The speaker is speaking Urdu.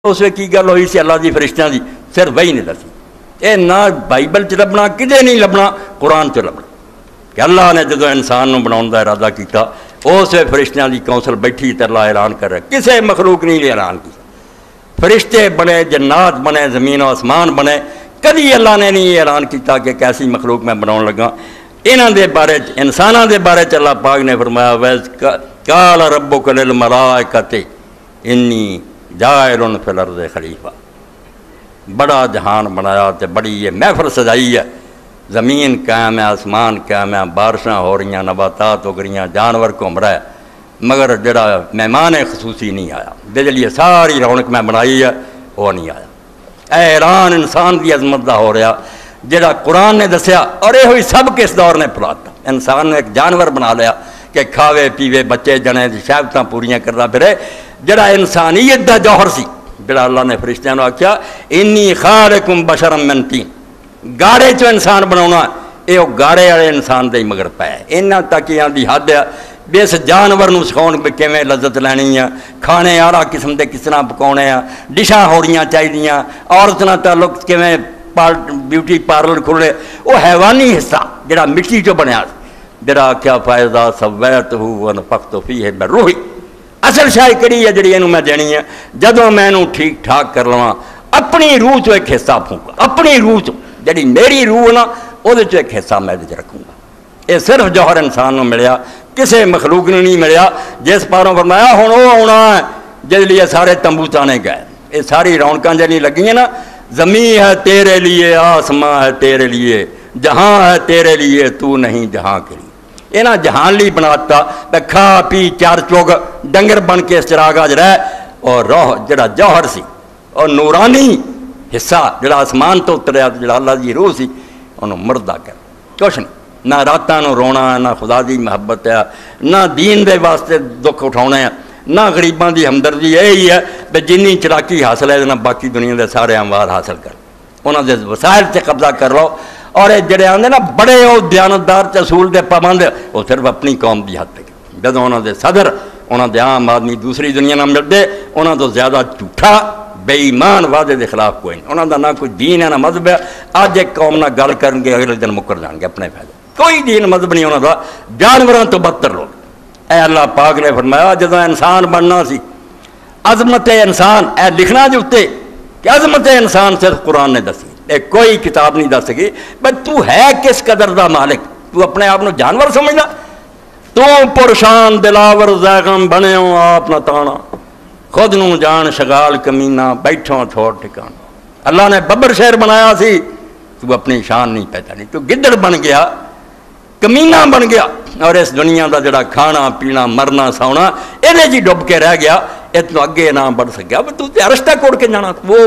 اس کی گل ہوئی سی اللہ دی فرشتیاں دی، صرف وہی نہیں دسی. اے نہ بائبل چ لبنا، کدے نہیں لبنا، قرآن چ لبنا کہ اللہ نے جدو انسان نو بناؤن دا ارادہ کیتا اس فرشتیاں دی کونسل بیٹھی تے اللہ اعلان کر رہا، کسے مخلوق نہیں اعلان کیا. فرشتے بنے، جنات بنے، زمین و آسمان بنے، کدی اللہ نے نہیں اعلان کیتا کہ کیسی مخلوق میں بناؤن لگا. انہاں دے بارے انساناں دے بارے اللہ پاک نے فرمایا قال ربک للملائکۃ انی جاعل فی الارض خلیفہ. بڑا جہان بنایا تے بڑی یہ محفل سجائی ہے، زمین قائم ہے، آسمان قائم ہے، بارشاں ہو رہی ہیں، نباتات ہو رہی ہیں، جانور گھوم رہا ہے، مگر جڑا مہمان خصوصی نہیں آیا. یہ ساری رونق میں بنائی ہے وہ نہیں آیا. اعلان انسان کی عظمت دا ہو رہا جڑا قرآن نے دسیا، اور یہ ہوئی سب کے اس دور نے پلاتا. انسان نے ایک جانور بنا لیا کہ کھاوے پیوے بچے جنے شہوتاں پوریاں کرتا پھرے. جڑا انسانیت دا جوہر سی، جڑا اللہ نے فرشتیاں نو آکھیا انی خالقکم بشرا من طین، گاڑے چو انسان بناونا، یہ گاڑے والے انسان دے مگر پے. انہاں تک یہاں دی حد ہے بھی اس جانور نو سکھاؤن بھی کیویں لذت لینی ہے، کھانے آرا قسم دے کس طرح پکاؤنے ہیں، ڈشاں ہو رہی چاہیے، عورت نال تعلق کیویں بیوٹی پارلر کھلے. وہ حیوانی حصہ جڑا مٹی چو بنیا، جڑا کیا فائدہ سویتہ ونفخت فیہ من روحی. اصل شاہ کری ہے جڑی اینو میں دینی ہے، جدوں میں اینو ٹھیک ٹھاک کر لواں اپنی روح چو ایک حصہ پھونکا، اپنی روح چو جڑی میری روح نا وہ ایک حصہ میں رکھوں گا. یہ صرف جوہر انسان نو ملیا، کسے مخلوق نے نہیں ملیا. جس پاروں فرمایا ہن وہ آنا ہے جس لیے سارے تمبو تانے گئے. یہ ساری رونقاں جنہیں لگی ہیں نا، زمین ہے تیرے لیے، آسمان ہے تیرے لیے، جہاں ہے تیرے لیے، تو نہیں جہاں کے لیے. یہ نا جہان لی بناتا کھا پی چار چوگ ڈنگر بن کے اس چراغ آج رہ، اور روح جڑا جوہر سی اور نورانی حصہ جڑا آسمان تو اتریا جڑا اللہ دی روح سی انہوں مردہ کر. کچھ نہیں، نہ راتاں نو رونا، نہ خدا دی محبت ہے، نہ دین دے واسطے دکھ اٹھاؤنے ہیں، نہ غریباں دی ہمدردی. یہی ہے کہ جنی چلاکی حاصل ہے نہ باقی دنیا دے سارے اموار حاصل کر، انہوں دے وسائل سے قبضہ کر لو. اور یہ جڑے آندے نا بڑے وہ دیانتدار اصول دے پابند، وہ صرف اپنی قوم دی حد تک. جدوں انہوں دے صدر، انہوں دے عام آدمی دوسری دنیا نہ ملتے، انہوں تو زیادہ جھوٹا بے ایمان وعدے دے خلاف کوئی نہیں. انہوں دا نہ کوئی دین ہے نہ مذہب ہے. اج ایک قوم نہ گل کرن گے، اگلے دن مکر جان گے اپنے فائدے. کوئی دین مذہب نہیں انہوں دا، جانوراں تو بدتر لوگ. اے اللہ پاک نے فرمایا جدوں انسان بننا سی، عظمت انسان اے لکھنا جو اتے کہ عظمت انسان صرف قرآن نے دسی، کوئی کتاب نہیں دس سکی. بھائی تو ہے کس قدر دا مالک؟ تو اپنے آپ نو جانور سمجھنا؟ تو پرشان دلاور زیغم بنے ہو آپ نہ تانا، خود نو جان شغال کمینہ بیٹھوں چھوڑ ٹھکانا. اللہ نے ببر شہر بنایا سی، تو اپنی شان نہیں پہچانی، تو گدڑ بن گیا، کمینہ بن گیا، اور اس دنیا دا جڑا کھانا پینا مرنا سونا یہ جی ڈب کے رہ گیا. یہ تو اگے نہ بڑھ سکیا. تو عرش تک اڑ کے جانا. وہ